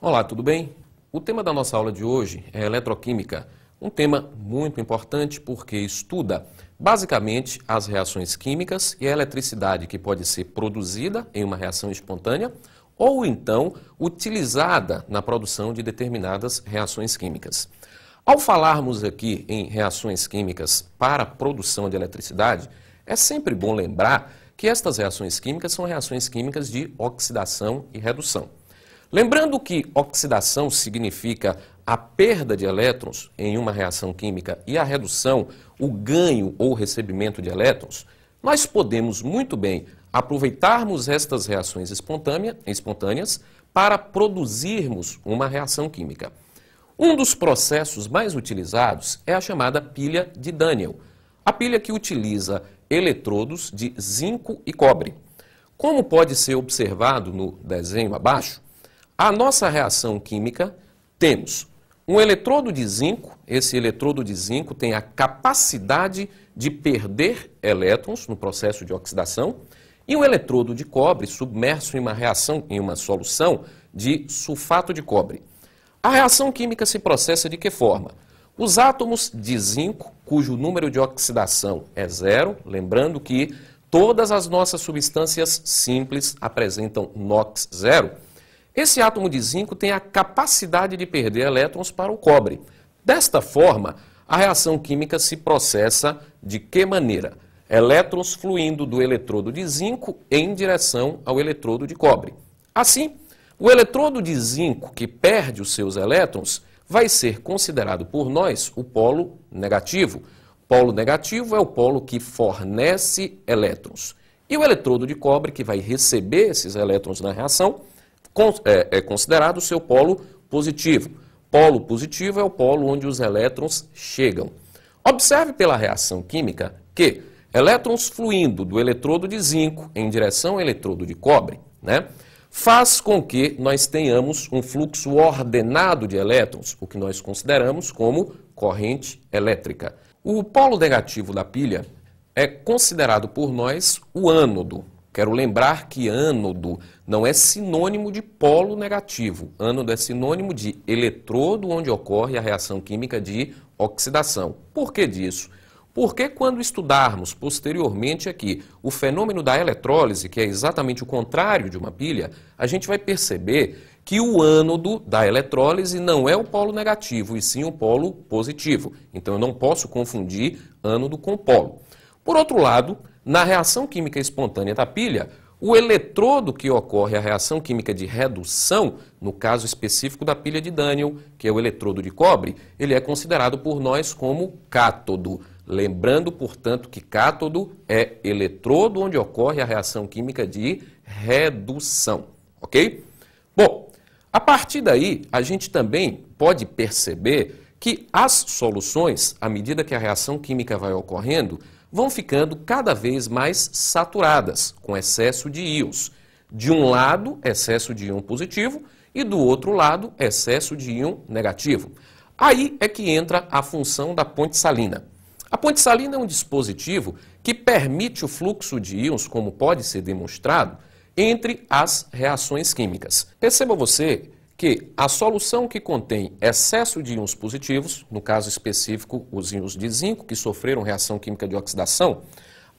Olá, tudo bem? O tema da nossa aula de hoje é eletroquímica, um tema muito importante porque estuda basicamente as reações químicas e a eletricidade que pode ser produzida em uma reação espontânea ou então utilizada na produção de determinadas reações químicas. Ao falarmos aqui em reações químicas para a produção de eletricidade, é sempre bom lembrar que estas reações químicas são reações químicas de oxidação e redução. Lembrando que oxidação significa a perda de elétrons em uma reação química e a redução, o ganho ou recebimento de elétrons, nós podemos muito bem aproveitarmos estas reações espontâneas para produzirmos uma reação química. Um dos processos mais utilizados é a chamada pilha de Daniel, a pilha que utiliza eletrodos de zinco e cobre. Como pode ser observado no desenho abaixo, a nossa reação química temos um eletrodo de zinco, esse eletrodo de zinco tem a capacidade de perder elétrons no processo de oxidação, e um eletrodo de cobre submerso em uma reação, em uma solução de sulfato de cobre. A reação química se processa de que forma? Os átomos de zinco, cujo número de oxidação é 0, lembrando que todas as nossas substâncias simples apresentam NOx 0, esse átomo de zinco tem a capacidade de perder elétrons para o cobre. Desta forma, a reação química se processa de que maneira? Elétrons fluindo do eletrodo de zinco em direção ao eletrodo de cobre. Assim, o eletrodo de zinco que perde os seus elétrons vai ser considerado por nós o polo negativo. Polo negativo é o polo que fornece elétrons. E o eletrodo de cobre que vai receber esses elétrons na reação é considerado o seu polo positivo. Polo positivo é o polo onde os elétrons chegam. Observe pela reação química que elétrons fluindo do eletrodo de zinco em direção ao eletrodo de cobre, faz com que nós tenhamos um fluxo ordenado de elétrons, o que nós consideramos como corrente elétrica. O polo negativo da pilha é considerado por nós o ânodo. Quero lembrar que ânodo não é sinônimo de polo negativo. Ânodo é sinônimo de eletrodo onde ocorre a reação química de oxidação. Por que disso? Porque quando estudarmos posteriormente aqui o fenômeno da eletrólise, que é exatamente o contrário de uma pilha, a gente vai perceber que o ânodo da eletrólise não é o polo negativo, e sim o polo positivo. Então eu não posso confundir ânodo com polo. Por outro lado, na reação química espontânea da pilha, o eletrodo que ocorre a reação química de redução, no caso específico da pilha de Daniel, que é o eletrodo de cobre, ele é considerado por nós como cátodo. Lembrando, portanto, que cátodo é eletrodo onde ocorre a reação química de redução, ok? Bom, a partir daí, a gente também pode perceber que as soluções, à medida que a reação química vai ocorrendo, vão ficando cada vez mais saturadas, com excesso de íons. De um lado, excesso de íon positivo, e do outro lado, excesso de íon negativo. Aí é que entra a função da ponte salina. A ponte salina é um dispositivo que permite o fluxo de íons, como pode ser demonstrado, entre as reações químicas. Perceba você que a solução que contém excesso de íons positivos, no caso específico os íons de zinco que sofreram reação química de oxidação,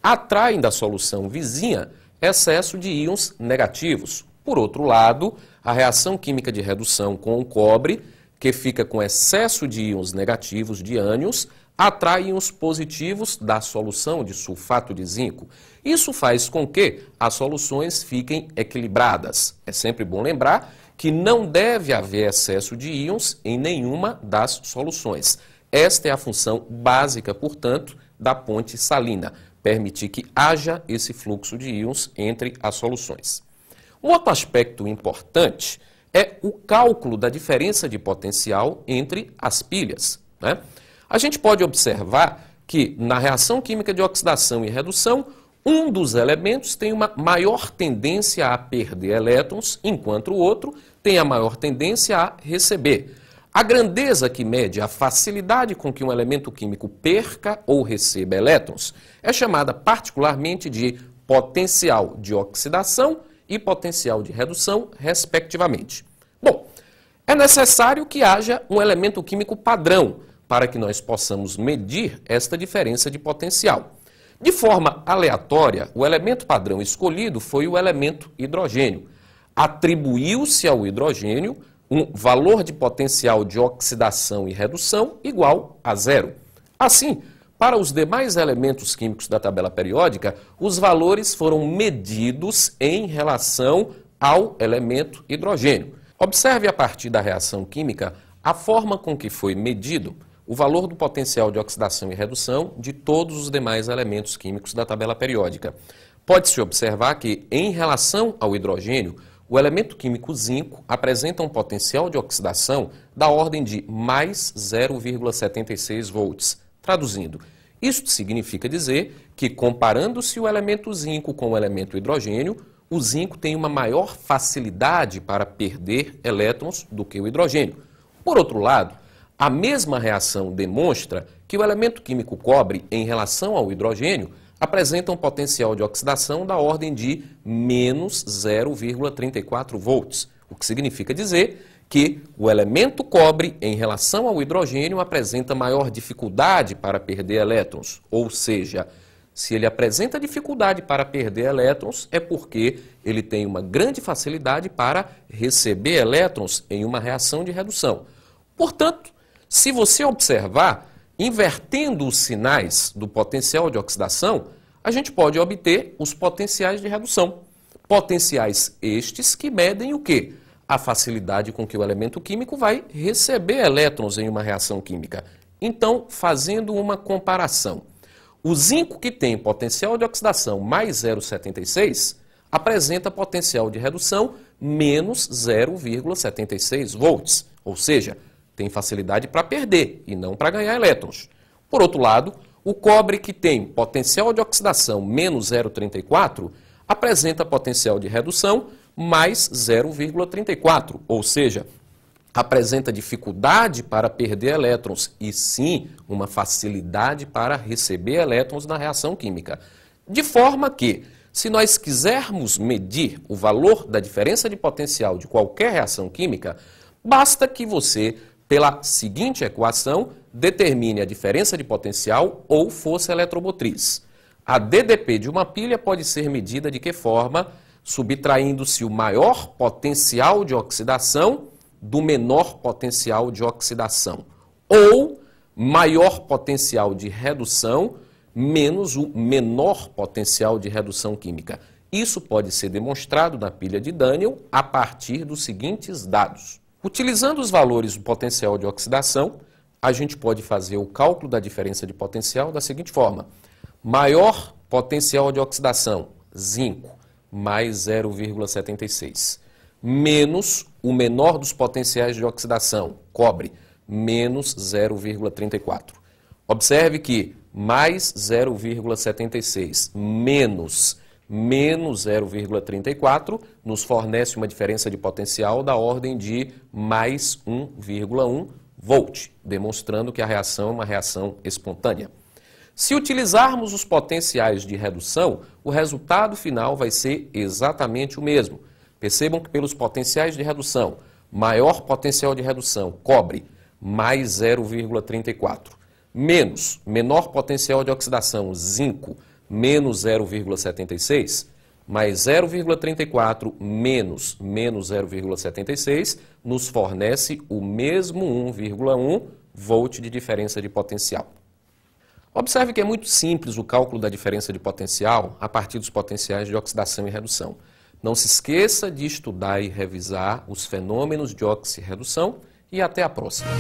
atraem da solução vizinha excesso de íons negativos. Por outro lado, a reação química de redução com o cobre, que fica com excesso de íons negativos de ânions, atrai íons positivos da solução de sulfato de zinco. Isso faz com que as soluções fiquem equilibradas. É sempre bom lembrar que não deve haver excesso de íons em nenhuma das soluções. Esta é a função básica, portanto, da ponte salina, permitir que haja esse fluxo de íons entre as soluções. Um outro aspecto importante é o cálculo da diferença de potencial entre as pilhas. A gente pode observar que na reação química de oxidação e redução, um dos elementos tem uma maior tendência a perder elétrons, enquanto o outro tem a maior tendência a receber. A grandeza que mede a facilidade com que um elemento químico perca ou receba elétrons é chamada particularmente de potencial de oxidação e potencial de redução, respectivamente. Bom, É necessário que haja um elemento químico padrão para que nós possamos medir esta diferença de potencial. De forma aleatória, o elemento padrão escolhido foi o elemento hidrogênio. Atribuiu-se ao hidrogênio um valor de potencial de oxidação e redução igual a 0. Assim, para os demais elementos químicos da tabela periódica, os valores foram medidos em relação ao elemento hidrogênio. Observe a partir da reação química a forma com que foi medido o valor do potencial de oxidação e redução de todos os demais elementos químicos da tabela periódica. Pode-se observar que, em relação ao hidrogênio, o elemento químico zinco apresenta um potencial de oxidação da ordem de mais 0,76 volts. Traduzindo, isto significa dizer que, comparando-se o elemento zinco com o elemento hidrogênio, o zinco tem uma maior facilidade para perder elétrons do que o hidrogênio. Por outro lado, a mesma reação demonstra que o elemento químico cobre, em relação ao hidrogênio, apresenta um potencial de oxidação da ordem de menos 0,34 volts, o que significa dizer que o elemento cobre, em relação ao hidrogênio, apresenta maior dificuldade para perder elétrons, ou seja, se ele apresenta dificuldade para perder elétrons, é porque ele tem uma grande facilidade para receber elétrons em uma reação de redução. Portanto, se você observar, invertendo os sinais do potencial de oxidação, a gente pode obter os potenciais de redução. Potenciais estes que medem o quê? A facilidade com que o elemento químico vai receber elétrons em uma reação química. Então, fazendo uma comparação, o zinco que tem potencial de oxidação mais 0,76 apresenta potencial de redução menos 0,76 volts, ou seja, tem facilidade para perder e não para ganhar elétrons. Por outro lado, o cobre que tem potencial de oxidação menos 0,34 apresenta potencial de redução mais 0,34, ou seja, apresenta dificuldade para perder elétrons e sim uma facilidade para receber elétrons na reação química. De forma que, se nós quisermos medir o valor da diferença de potencial de qualquer reação química, basta que você, pela seguinte equação, determine a diferença de potencial ou força eletromotriz. A DDP de uma pilha pode ser medida de que forma? Subtraindo-se o maior potencial de oxidação do menor potencial de oxidação, ou maior potencial de redução menos o menor potencial de redução química. Isso pode ser demonstrado na pilha de Daniell a partir dos seguintes dados. Utilizando os valores do potencial de oxidação, a gente pode fazer o cálculo da diferença de potencial da seguinte forma. Maior potencial de oxidação, zinco, mais 0,76. Menos o menor dos potenciais de oxidação, cobre, menos 0,34. Observe que mais 0,76 menos 0,34 nos fornece uma diferença de potencial da ordem de mais 1,1 volt, demonstrando que a reação é uma reação espontânea. Se utilizarmos os potenciais de redução, o resultado final vai ser exatamente o mesmo. Percebam que pelos potenciais de redução, maior potencial de redução, cobre, mais 0,34. Menos, menor potencial de oxidação, zinco, menos 0,76, mais 0,34 menos 0,76 nos fornece o mesmo 1,1 volt de diferença de potencial. Observe que é muito simples o cálculo da diferença de potencial a partir dos potenciais de oxidação e redução. Não se esqueça de estudar e revisar os fenômenos de oxirredução e até a próxima.